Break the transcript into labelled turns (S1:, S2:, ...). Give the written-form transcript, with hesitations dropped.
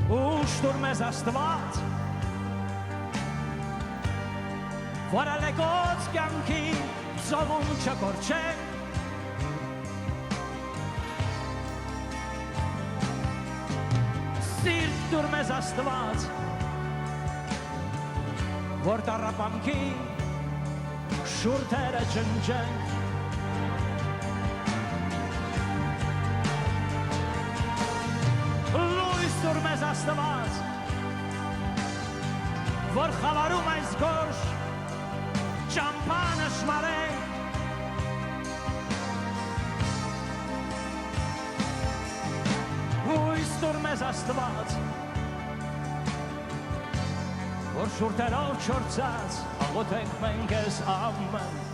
S1: ուշտուր մեզ աստված, որ ալեկոց կյանքի ծովում չկորչենք, սիրտ դուր մեզ աստված, որ տառապանքի շուրթերը ջնջենք, լույս դուր մեզ աստված, որ խավարում այս գորշ ճամփան աշմարենք, հույս դուր մեզ աստված, որ շուրթերով չորցած աղոթենք մենք ես ամեն